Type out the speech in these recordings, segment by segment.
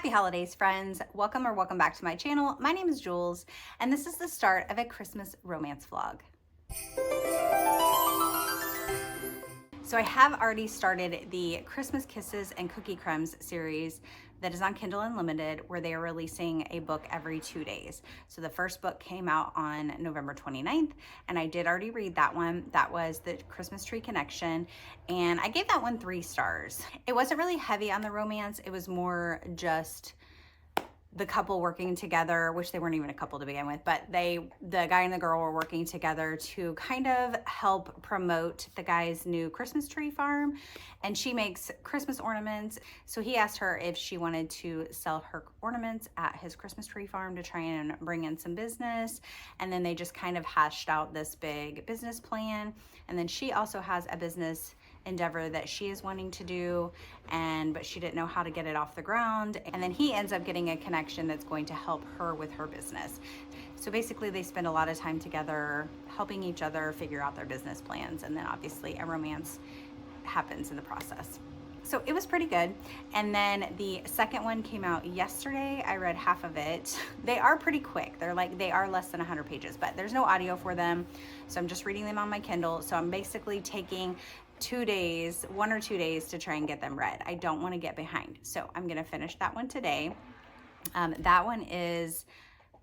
Happy holidays, friends. Welcome back to my channel. My name is Jules, and this is the start of a Christmas romance vlog. So I have already started the Christmas Kisses and Cookie Crumbs series that is on Kindle Unlimited, where they are releasing a book every 2 days. So the first book came out on November 29th, and I did already read that one. That was The Christmas Tree Connection, and I gave that one 3 stars. It wasn't really heavy on the romance. It was more just the couple working together, which they weren't even a couple to begin with, but the guy and the girl were working together to kind of help promote the guy's new Christmas tree farm. And she makes Christmas ornaments. So he asked her if she wanted to sell her ornaments at his Christmas tree farm to try and bring in some business. And then they just kind of hashed out this big business plan. And then she also has a business endeavor that she is wanting to do, but she didn't know how to get it off the ground. And then he ends up getting a connection that's going to help her with her business. So basically they spend a lot of time together helping each other figure out their business plans, and then obviously a romance happens in the process. So it was pretty good. And then the second one came out yesterday. I read half of it. They are pretty quick. They are less than 100 pages, but there's no audio for them. So I'm just reading them on my Kindle. So I'm basically taking 2 days, 1 or 2 days to try and get them read. I don't want to get behind. So I'm going to finish that one today. That one is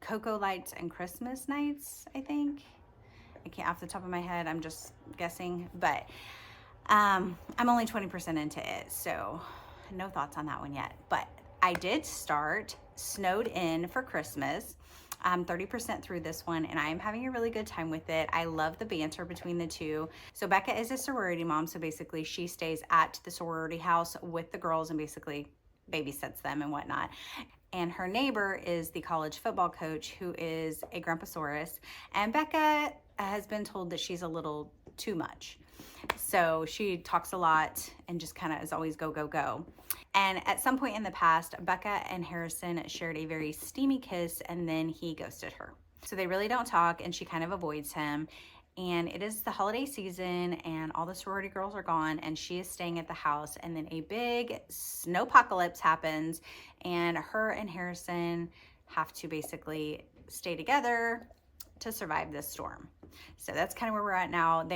Cocoa Lights and Christmas Nights, I think. I can't off the top of my head. I'm just guessing, but I'm only 20% into it, so no thoughts on that one yet. But I did start Snowed In for Christmas. I'm 30% through this one, and I am having a really good time with it. I love the banter between the two. So Becca is a sorority mom, so basically she stays at the sorority house with the girls and basically babysits them and whatnot. And her neighbor is the college football coach, who is a Grumposaurus. And Becca has been told that she's a little too much. So she talks a lot and just kind of is always go, go, go. And at some point in the past, Becca and Harrison shared a very steamy kiss, and then he ghosted her. So they really don't talk, and she kind of avoids him. And it is the holiday season, and all the sorority girls are gone, and she is staying at the house. And then a big snowpocalypse happens, and her and Harrison have to basically stay together to survive this storm. So that's kind of where we're at now.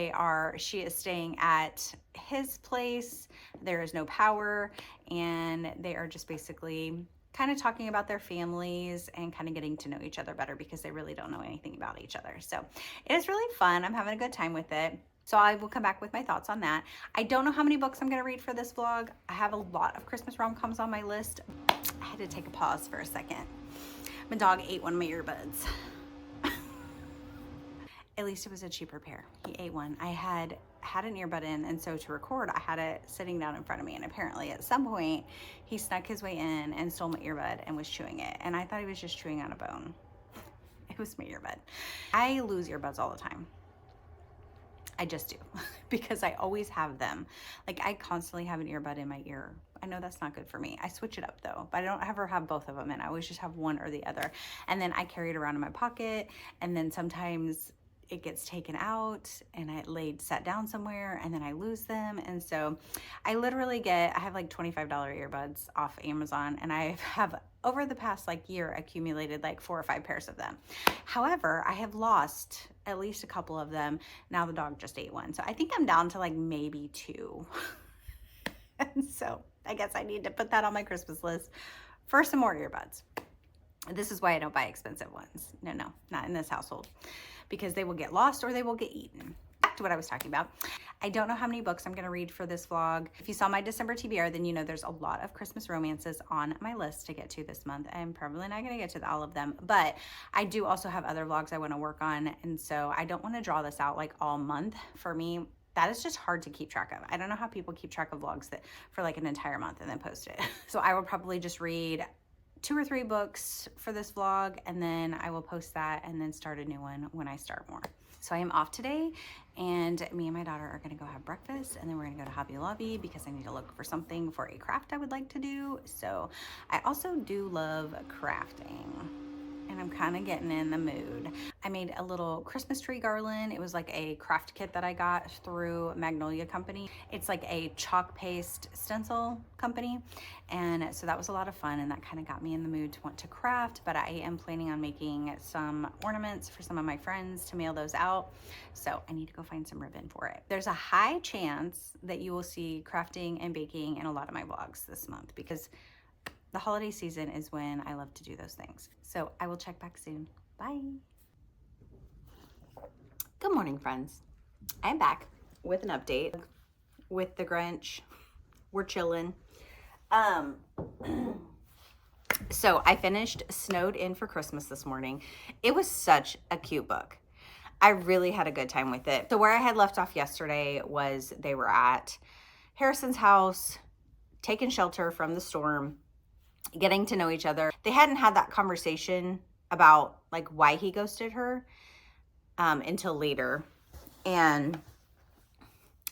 She is staying at his place. There is no power, and they are just basically kind of talking about their families and kind of getting to know each other better, because they really don't know anything about each other. So it is really fun. I'm having a good time with it. So I will come back with my thoughts on that. I don't know how many books I'm going to read for this vlog. I have a lot of Christmas rom-coms on my list. I had to take a pause for a second. My dog ate one of my earbuds. At least it was a cheaper pair. He ate one. I had an earbud in, and so to record, I had it sitting down in front of me, and apparently at some point, he snuck his way in and stole my earbud and was chewing it, and I thought he was just chewing on a bone. It was my earbud. I lose earbuds all the time. I just do, because I always have them. Like, I constantly have an earbud in my ear. I know that's not good for me. I switch it up though, but I don't ever have both of them in. I always just have one or the other, and then I carry it around in my pocket, and then sometimes it gets taken out and sat down somewhere, and then I lose them. And so I have like $25 earbuds off Amazon, and I have over the past year accumulated like 4 or 5 pairs of them. However, I have lost at least a couple of them. Now the dog just ate one. So I think I'm down to like maybe 2. And so I guess I need to put that on my Christmas list for some more earbuds. This is why I don't buy expensive ones. No, not in this household, because they will get lost or they will get eaten. Back to what I was talking about. I don't know how many books I'm going to read for this vlog. If you saw my December TBR, then you know there's a lot of Christmas romances on my list to get to this month. I'm probably not going to get to all of them, but I do also have other vlogs I want to work on, and so I don't want to draw this out like all month. For me, that is just hard to keep track of. I don't know how people keep track of vlogs for like an entire month and then post it. So I will probably just read 2 or 3 books for this vlog, and then I will post that and then start a new one when I start more. So I am off today, and me and my daughter are gonna go have breakfast, and then we're gonna go to Hobby Lobby because I need to look for something for a craft I would like to do. So I also do love crafting. and I'm kind of getting in the mood. I made a little Christmas tree garland. It was like a craft kit that I got through Magnolia Company. It's like a chalk paste stencil company. And so that was a lot of fun, and that kind of got me in the mood to want to craft. But I am planning on making some ornaments for some of my friends to mail those out. So I need to go find some ribbon for it. There's a high chance that you will see crafting and baking in a lot of my vlogs this month, because the holiday season is when I love to do those things. So I will check back soon. Bye. Good morning, friends. I'm back with an update with the Grinch. We're chilling. So I finished Snowed In for Christmas this morning. It was such a cute book. I really had a good time with it. So where I had left off yesterday was they were at Harrison's house, taking shelter from the storm, getting to know each other. They hadn't had that conversation about like why he ghosted her until later. And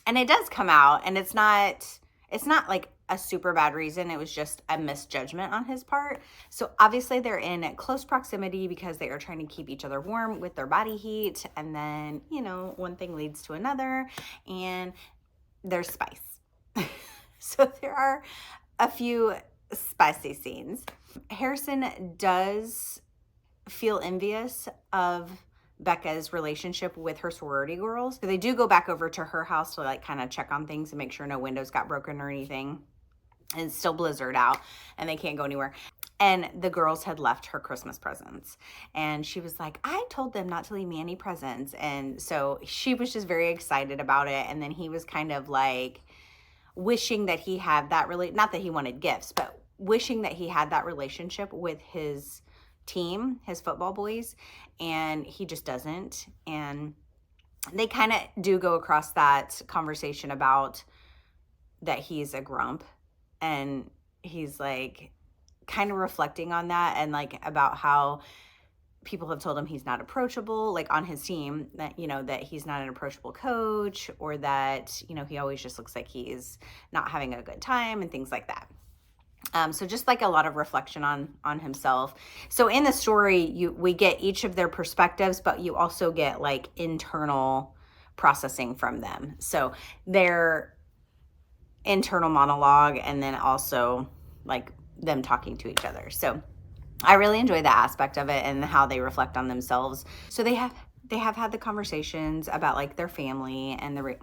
it does come out, and it's not like a super bad reason. It was just a misjudgment on his part. So obviously they're in close proximity because they are trying to keep each other warm with their body heat. And then, you know, one thing leads to another, and there's spice. So there are a few spicy scenes. Harrison does feel envious of Becca's relationship with her sorority girls. So they do go back over to her house to like kind of check on things and make sure no windows got broken or anything. And it's still blizzard out and they can't go anywhere. And the girls had left her Christmas presents. And she was like, I told them not to leave me any presents. And so she was just very excited about it. And then he was kind of like wishing that he had that not that he wanted gifts, but wishing that he had that relationship with his team, his football boys, and he just doesn't. And they kind of do go across that conversation about that he's a grump, and he's like kind of reflecting on that, and like about how people have told him he's not approachable, like on his team, that, you know, that he's not an approachable coach, or that, you know, he always just looks like he's not having a good time and things like that. So just like a lot of reflection on himself. So in the story, we get each of their perspectives, but you also get like internal processing from them. So their internal monologue, and then also like them talking to each other. So I really enjoy that aspect of it and how they reflect on themselves. So they have had the conversations about like their family and the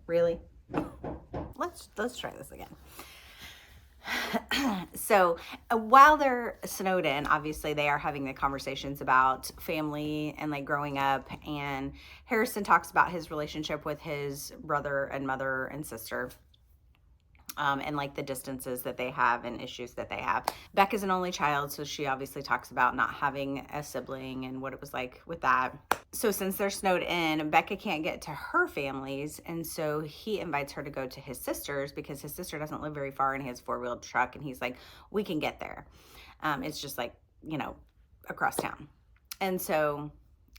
really. Let's try this again. So while they're snowed in, obviously they are having the conversations about family and like growing up. And Harrison talks about his relationship with his brother and mother and sister. And like the distances that they have and issues that they have. Becca's an only child, so she obviously talks about not having a sibling and what it was like with that. So since they're snowed in, Becca can't get to her family's, and so he invites her to go to his sister's because his sister doesn't live very far and he has a four-wheel truck, and he's like, we can get there. It's just like, you know, across town. And so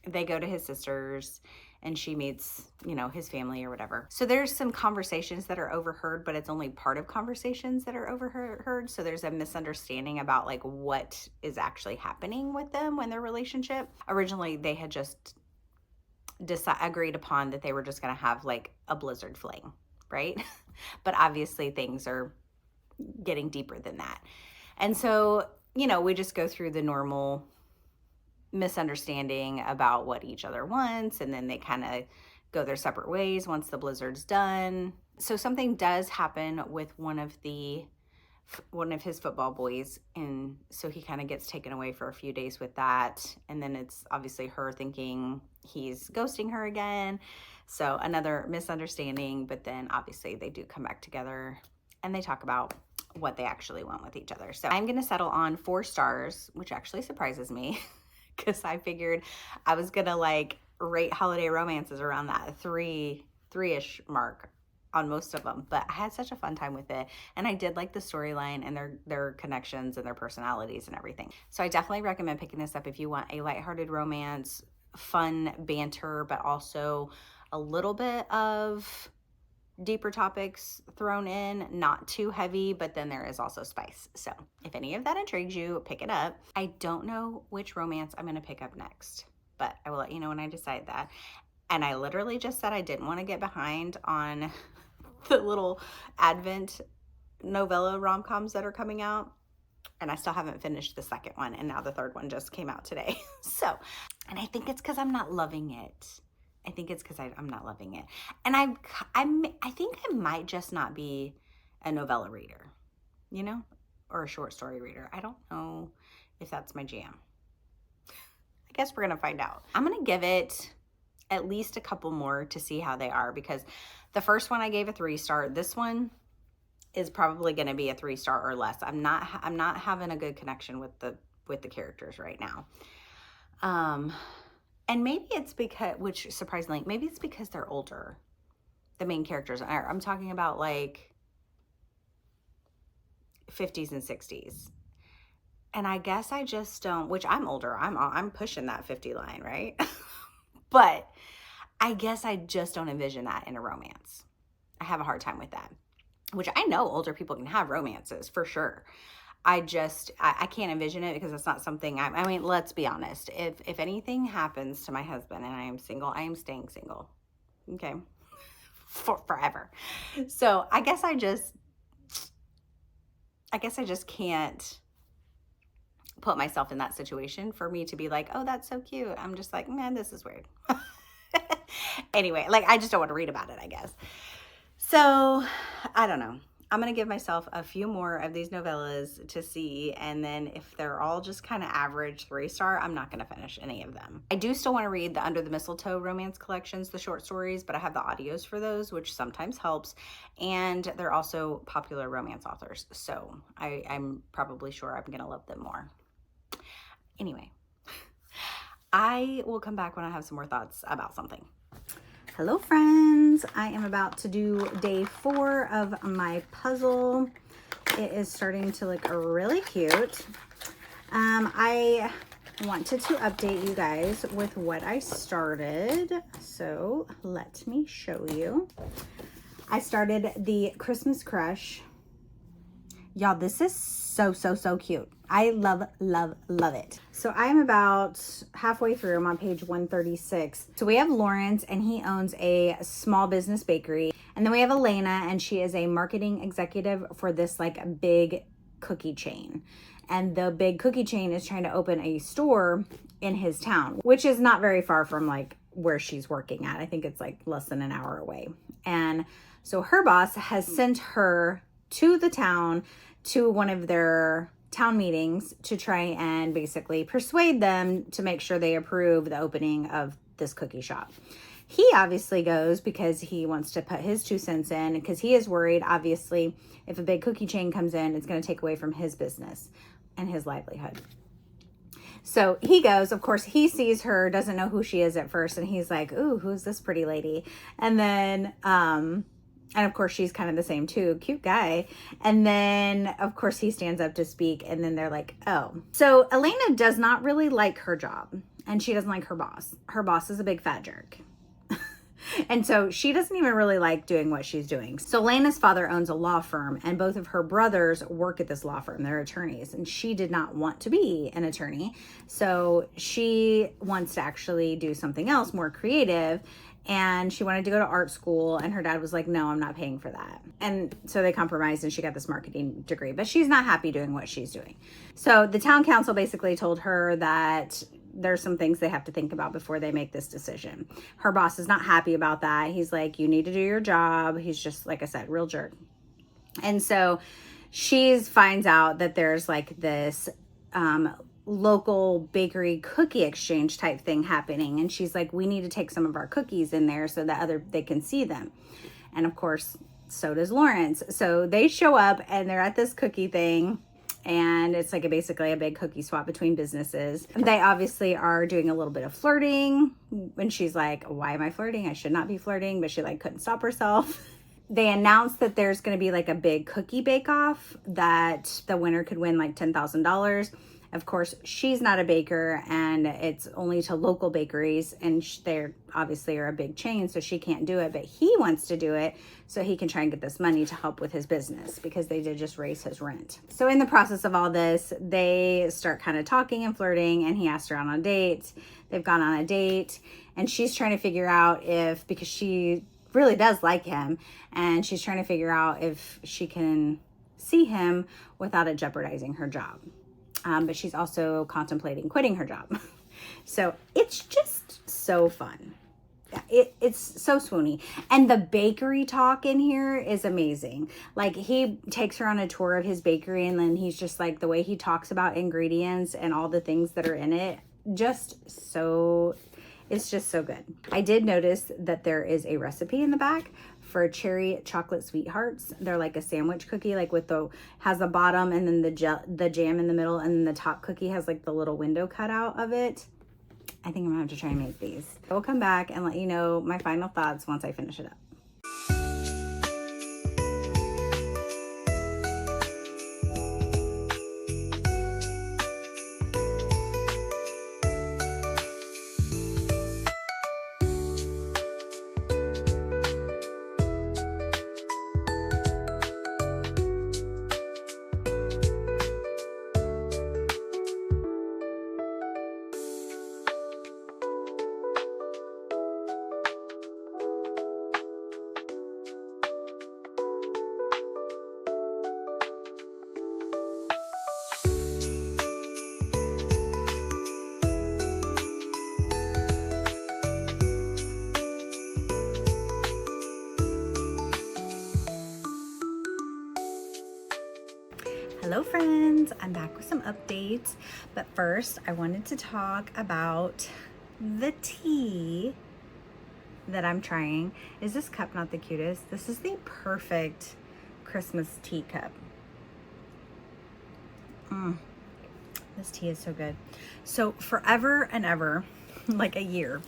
they go to his sister's, and she meets, you know, his family or whatever. So there's some conversations that are overheard, but it's only part of conversations that are overheard. So there's a misunderstanding about like what is actually happening with them when their relationship. Originally, they had just agreed upon that they were just going to have like a blizzard fling, right? But obviously things are getting deeper than that. And so, you know, we just go through the normal misunderstanding about what each other wants, and then they kind of go their separate ways once the blizzard's done. So something does happen with one of his football boys, and so he kind of gets taken away for a few days with that, and then it's obviously her thinking he's ghosting her again. So another misunderstanding, but then obviously they do come back together and they talk about what they actually want with each other. So I'm gonna settle on 4 stars, which actually surprises me. Because I figured I was gonna like rate holiday romances around that three-ish mark on most of them, but I had such a fun time with it, and I did like the storyline and their connections and their personalities and everything. So I definitely recommend picking this up if you want a lighthearted romance, fun banter, but also a little bit of deeper topics thrown in, not too heavy, but then there is also spice. So if any of that intrigues you, pick it up. I don't know which romance I'm going to pick up next, but I will let you know when I decide that. And I literally just said I didn't want to get behind on the little Advent novella rom-coms that are coming out. And I still haven't finished the second one. And now the third one just came out today. So, and I think it's because I'm not loving it. I think it's because I'm not loving it. And I think I might just not be a novella reader, you know, or a short story reader. I don't know if that's my jam. I guess we're going to find out. I'm going to give it at least a couple more to see how they are, because the first one I gave a 3-star. This one is probably going to be a 3-star or less. I'm not having a good connection with the characters right now. And maybe it's because, which surprisingly, maybe it's because they're older. The main characters are, I'm talking about like 50s and 60s. And I guess I just don't, which I'm older. I'm pushing that 50 line, right? But I guess I just don't envision that in a romance. I have a hard time with that, which I know older people can have romances for sure. I can't envision it because it's not something I mean, let's be honest. If anything happens to my husband and I am single, I am staying single. Okay. For forever. So I guess I just can't put myself in that situation for me to be like, oh, that's so cute. I'm just like, man, this is weird. Anyway, like, I just don't want to read about it, I guess. So I don't know. I'm going to give myself a few more of these novellas to see, and then if they're all just kind of average 3-star, I'm not going to finish any of them. I do still want to read the Under the Mistletoe romance collections, the short stories, but I have the audios for those, which sometimes helps, and they're also popular romance authors, so I'm probably sure I'm going to love them more. Anyway, I will come back when I have some more thoughts about something. Hello friends, I am about to do day 4 of my puzzle. It is starting to look really cute. I wanted to update you guys with what I started, so let me show you. I started the Christmas Crush. Y'all, this is so cute. I love it. So I'm about halfway through. I'm on page 136. So we have Lawrence, and he owns a small business bakery. And then we have Elena, and she is a marketing executive for this like big cookie chain. And the big cookie chain is trying to open a store in his town, which is not very far from like where she's working at. I think it's like less than an hour away. And so her boss has sent her to the town to one of their town meetings to try and basically persuade them to make sure they approve the opening of this cookie shop. He obviously goes because he wants to put his 2 cents in, because he is worried, obviously, if a big cookie chain comes in, it's going to take away from his business and his livelihood. So he goes, of course, he sees her, doesn't know who she is at first, and he's like, ooh, who's this pretty lady? And then, and of course, she's kind of the same too. Cute guy. And then, of course, he stands up to speak. And then they're like, oh. So Elena does not really like her job. And she doesn't like her boss. Her boss is a big fat jerk. And so she doesn't even really like doing what she's doing. So Elena's father owns a law firm, and both of her brothers work at this law firm. They're attorneys, and she did not want to be an attorney. So she wants to actually do something else more creative. And she wanted to go to art school, and her dad was like, no, I'm not paying for that. And so they compromised, and she got this marketing degree, but she's not happy doing what she's doing. So the town council basically told her that there's some things they have to think about before they make this decision. Her boss is not happy about that. He's like, you need to do your job. He's just, like I said, real jerk. And so she finds out that there's like this local bakery cookie exchange type thing happening, and she's like, we need to take some of our cookies in there so that they can see them. And of course, so does Lawrence. So they show up, and they're at this cookie thing, and it's like basically a big cookie swap between businesses. They obviously are doing a little bit of flirting, and she's like, why am I flirting? I should not be flirting, but she like couldn't stop herself. They announced that there's going to be like a big cookie bake off that the winner could win like $10,000. Of course, she's not a baker, and it's only to local bakeries, and they're obviously are a big chain, so she can't do it, but he wants to do it so he can try and get this money to help with his business, because they did just raise his rent. So in the process of all this, they start kind of talking and flirting, and he asked her out on a date. They've gone on a date, and she's trying to figure out if, because she really does like him, and she's trying to figure out if she can see him without it jeopardizing her job. But she's also contemplating quitting her job. So it's just so fun. It's so swoony. And the bakery talk in here is amazing. Like, he takes her on a tour of his bakery, and then he's just like, the way he talks about ingredients and all the things that are in it, it's just so good. I did notice that there is a recipe in the back for cherry chocolate sweethearts. They're like a sandwich cookie, like has the bottom and then the jam in the middle, and then the top cookie has like the little window cut out of it. I think I'm gonna have to try and make these. I will come back and let you know my final thoughts once I finish it up. Hello friends, I'm back with some updates, but first I wanted to talk about the tea that I'm trying. Is this cup not the cutest? This is the perfect Christmas tea cup. This tea is so good. So forever and ever, like a year,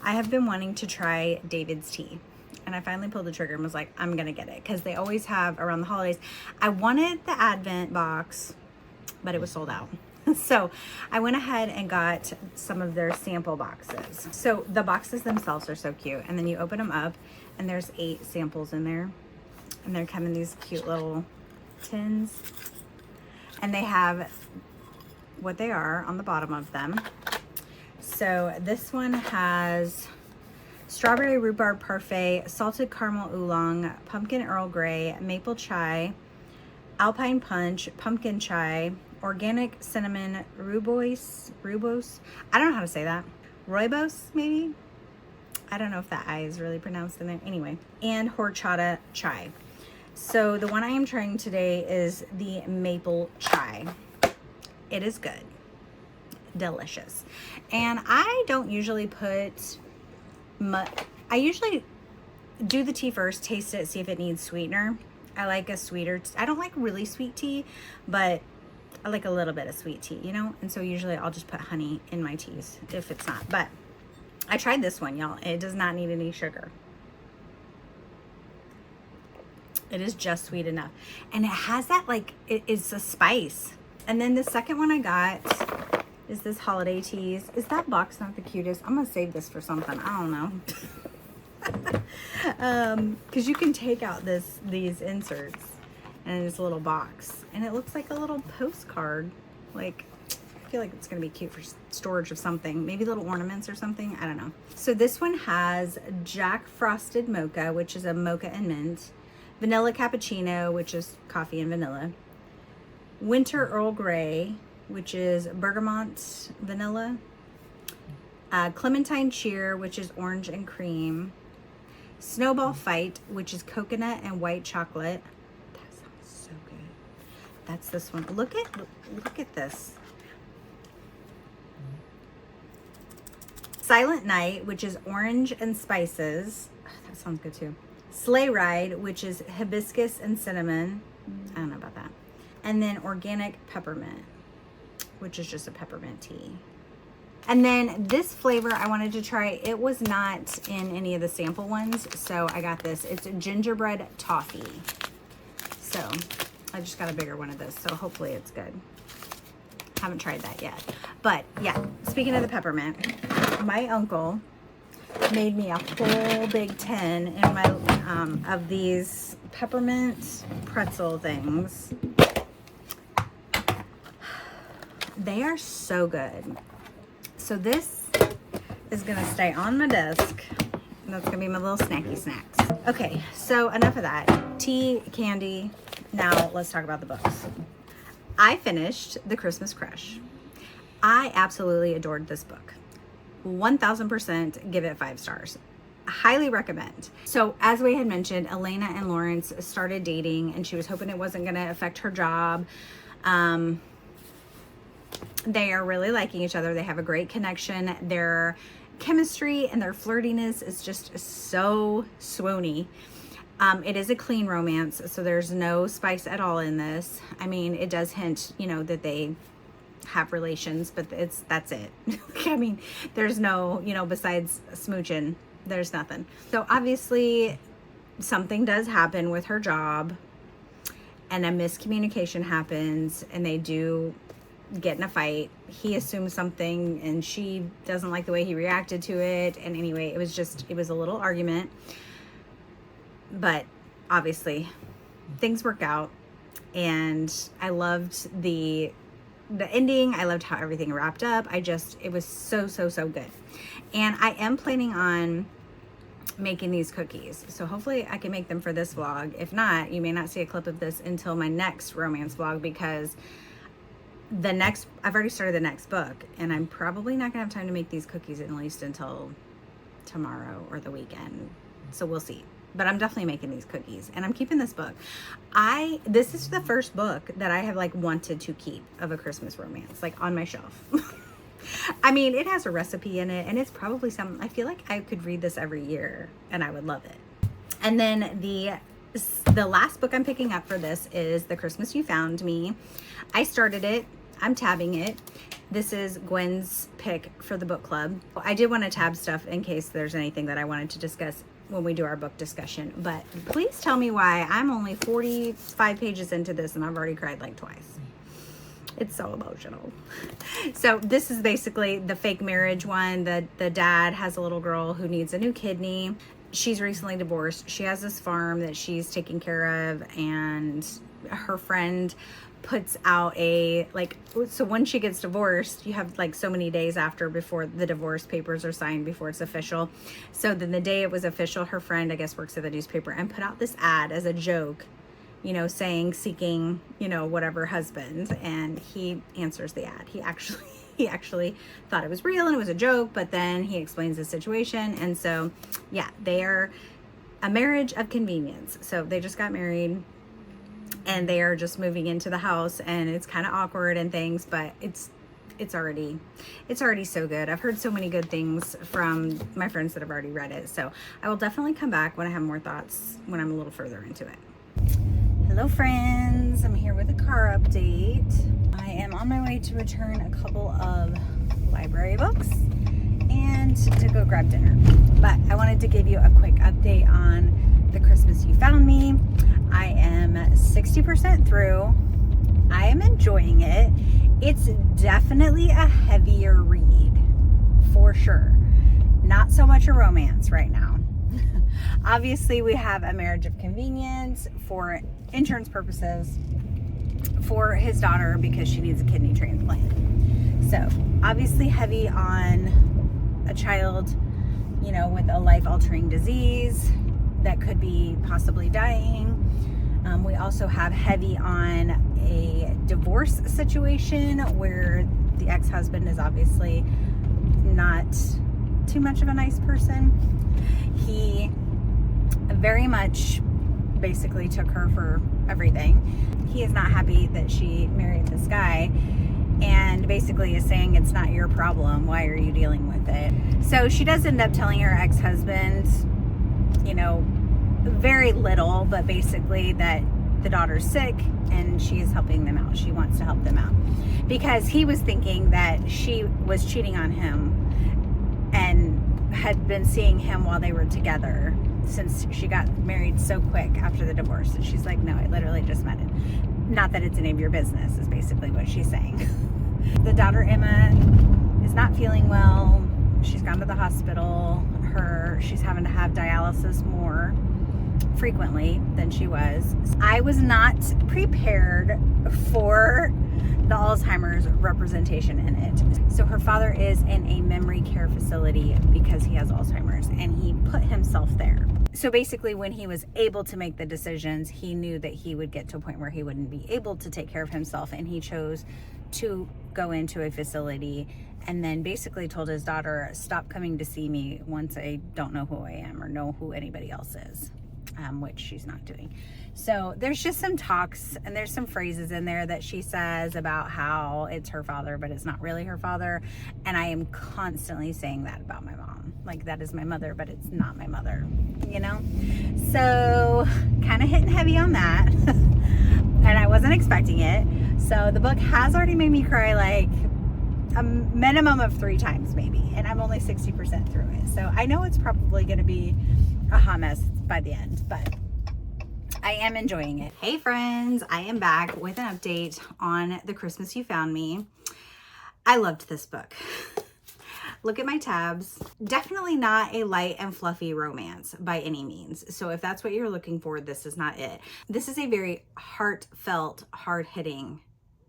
I have been wanting to try David's tea. And I finally pulled the trigger and was like, I'm gonna get it, because they always have around the holidays. I wanted the Advent box, but it was sold out. So I went ahead and got some of their sample boxes. So the boxes themselves are so cute. And then you open them up and there's 8 samples in there. And they come in these cute little tins. And they have what they are on the bottom of them. So this one has strawberry rhubarb parfait, salted caramel oolong, pumpkin Earl Grey, maple chai, alpine punch, pumpkin chai, organic cinnamon rooibos. I don't know how to say that. Rooibos, maybe? I don't know if that I is really pronounced in there. Anyway, and horchata chai. So the one I am trying today is the maple chai. It is good. Delicious. And I don't usually put I usually do the tea first, taste it, see if it needs sweetener. I like a sweeter, I don't like really sweet tea, but I like a little bit of sweet tea, you know? And so usually I'll just put honey in my teas if it's not. But I tried this one, y'all. It does not need any sugar. It is just sweet enough. And it has that, like, it's a spice. And then the second one I got is this holiday teas. Is that box not the cutest? I'm gonna save this for something. I don't know. Because you can take out these inserts and this little box, and it looks like a little postcard. Like, I feel like it's gonna be cute for storage of something, maybe little ornaments or something. I don't know. So this one has Jack Frosted Mocha, which is a mocha and mint, vanilla cappuccino, which is coffee and vanilla, winter Earl Grey, which is bergamot vanilla, clementine cheer, which is orange and cream, snowball fight, which is coconut and white chocolate. That sounds so good. That's this one. Look at this. Silent Night, which is orange and spices. Oh, that sounds good too. Sleigh Ride, which is hibiscus and cinnamon. I don't know about that. And then organic peppermint, which is just a peppermint tea. And then this flavor I wanted to try, it was not in any of the sample ones, so I got this. It's a gingerbread toffee. So I just got a bigger one of this, so hopefully it's good. Haven't tried that yet. But yeah, speaking of the peppermint, my uncle made me a whole big tin in my of these peppermint pretzel things. They are so good. So this is gonna stay on my desk. And that's gonna be my little snacky snacks. Okay, so enough of that. Tea, candy. Now let's talk about the books. I finished The Christmas Crush. I absolutely adored this book. 1000% give it 5 stars. Highly recommend. So as we had mentioned, Elena and Lawrence started dating and she was hoping it wasn't going to affect her job. They are really liking each other. They have a great connection. Their chemistry and their flirtiness is just so swoony. It is a clean romance, so there's no spice at all in this. I mean, it does hint, you know, that they have relations, but that's it. I mean, there's no, you know, besides smooching, there's nothing. So obviously something does happen with her job and a miscommunication happens and they do get in a fight. He assumes something and she doesn't like the way he reacted to it. And anyway, it was a little argument, but obviously things work out. And I loved the ending. I loved how everything wrapped up. It was so good. And I am planning on making these cookies. So hopefully I can make them for this vlog. If not, you may not see a clip of this until my next romance vlog, because I've already started the next book and I'm probably not gonna have time to make these cookies at least until tomorrow or the weekend. So we'll see. But I'm definitely making these cookies and I'm keeping this book. This is the first book that I have like wanted to keep of a Christmas romance, like on my shelf. I mean, it has a recipe in it and it's probably something, I feel like I could read this every year and I would love it. And then the last book I'm picking up for this is The Christmas You Found Me. I started it. I'm tabbing it. This is Gwen's pick for the book club. I did want to tab stuff in case there's anything that I wanted to discuss when we do our book discussion, but please tell me why I'm only 45 pages into this and I've already cried like twice. It's so emotional. So this is basically the fake marriage one. The dad has a little girl who needs a new kidney. She's recently divorced. She has this farm that she's taking care of, and her friend puts out so when she gets divorced, you have like so many days before the divorce papers are signed, before it's official. So then the day it was official, her friend, I guess, works at the newspaper and put out this ad as a joke, you know, seeking, you know, whatever husband. And he answers the ad. He actually thought it was real and it was a joke, but then he explains the situation. And so, yeah, they are a marriage of convenience. So they just got married and they are just moving into the house and it's kind of awkward and things, but it's already so good. I've heard so many good things from my friends that have already read it. So I will definitely come back when I have more thoughts, when I'm a little further into it. Hello friends, I'm here with a car update. I am on my way to return a couple of library books and to go grab dinner. But I wanted to give you a quick update on The Christmas You Found Me. I am 60% through. I am enjoying it. It's definitely a heavier read, for sure. Not so much a romance right now. Obviously, we have a marriage of convenience for insurance purposes for his daughter because she needs a kidney transplant. So, obviously heavy on a child, you know, with a life-altering disease that could be possibly dying. We also have heavy on a divorce situation where the ex-husband is obviously not too much of a nice person. He very much basically took her for everything. He is not happy that she married this guy and basically is saying it's not your problem. Why are you dealing with it? So she does end up telling her ex-husband, you know, very little, but basically that the daughter's sick and she is helping them out. She wants to help them out because he was thinking that she was cheating on him and had been seeing him while they were together since she got married so quick after the divorce. And she's like, no, I literally just met him. Not that it's any of your business is basically what she's saying. The daughter Emma is not feeling well. She's gone to the hospital. She's having to have dialysis more frequently than she was. I was not prepared for the Alzheimer's representation in it. So her father is in a memory care facility because he has Alzheimer's, and he put himself there. So basically, when he was able to make the decisions, he knew that he would get to a point where he wouldn't be able to take care of himself, and he chose to go into a facility, and then basically told his daughter, stop coming to see me once I don't know who I am or know who anybody else is, which she's not doing. So there's just some talks, and there's some phrases in there that she says about how it's her father, but it's not really her father. And I am constantly saying that about my mom. Like, that is my mother, but it's not my mother, you know? So kind of hitting heavy on that. And I wasn't expecting it. So the book has already made me cry like a minimum of 3 times maybe, and I'm only 60% through it. So I know it's probably going to be a hot mess by the end, but I am enjoying it. Hey friends, I am back with an update on The Christmas You Found Me. I loved this book. Look at my tabs. Definitely not a light and fluffy romance by any means. So if that's what you're looking for, this is not it. This is a very heartfelt, hard-hitting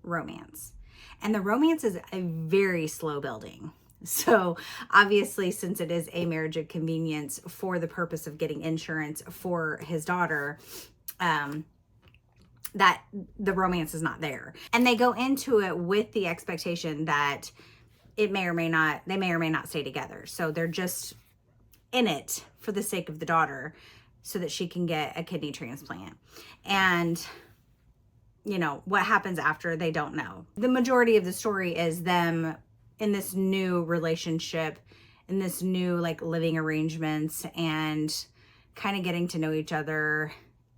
romance. And the romance is a very slow building. So obviously, since it is a marriage of convenience for the purpose of getting insurance for his daughter, that the romance is not there. And they go into it with the expectation that they may or may not stay together. So they're just in it for the sake of the daughter so that she can get a kidney transplant. And you know, what happens after, they don't know. The majority of the story is them in this new relationship, in this new like living arrangements, and kind of getting to know each other.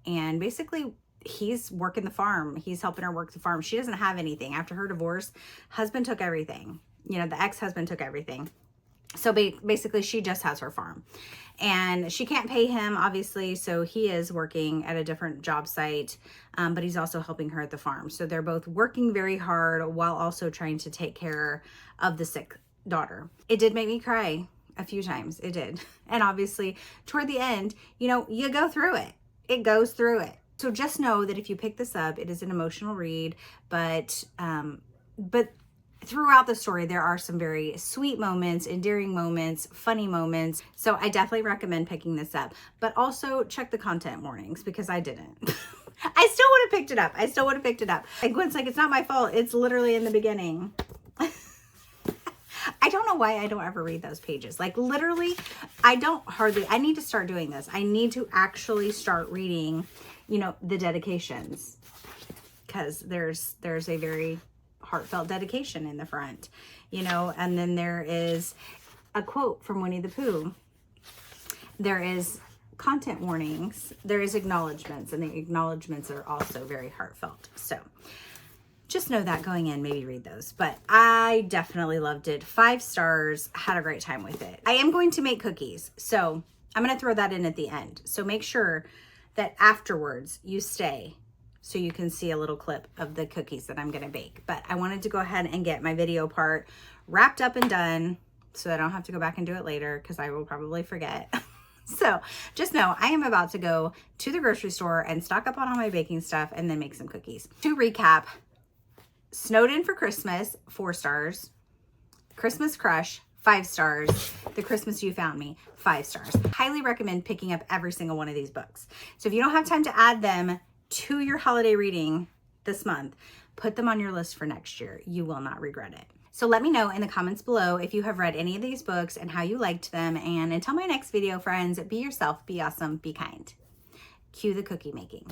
And basically, he's working the farm. He's helping her work the farm. She doesn't have anything. After her divorce, husband took everything. You know, the ex-husband took everything. So basically, she just has her farm. And she can't pay him, obviously, so he is working at a different job site, but he's also helping her at the farm. So they're both working very hard while also trying to take care of the sick daughter. It did make me cry a few times. It did. And obviously, toward the end, you know, you go through it. It goes through it. So just know that if you pick this up, it is an emotional read, but throughout the story, there are some very sweet moments, endearing moments, funny moments. So I definitely recommend picking this up, but also check the content warnings because I didn't. I still would have picked it up. And Gwen's like, it's not my fault. It's literally in the beginning. I don't know why I don't ever read those pages. Like literally, I need to start doing this. I need to actually start reading, you know, the dedications, because there's a very heartfelt dedication in the front, you know, and then there is a quote from Winnie the Pooh. There is content warnings, there is acknowledgments, and the acknowledgments are also very heartfelt. So just know that going in, maybe read those. But I definitely loved it. 5 stars, had a great time with it. I am going to make cookies, so I'm going to throw that in at the end. So make sure that afterwards you stay so you can see a little clip of the cookies that I'm gonna bake. But I wanted to go ahead and get my video part wrapped up and done so I don't have to go back and do it later because I will probably forget. So just know I am about to go to the grocery store and stock up on all my baking stuff and then make some cookies. To recap, Snowed In for Christmas, 4 stars. Christmas Crush, 5 stars. The Christmas You Found Me, 5 stars. Highly recommend picking up every single one of these books. So if you don't have time to add them to your holiday reading this month, put them on your list for next year. You will not regret it. So let me know in the comments below if you have read any of these books and how you liked them. And until my next video, friends, be yourself, be awesome, be kind. Cue the cookie making.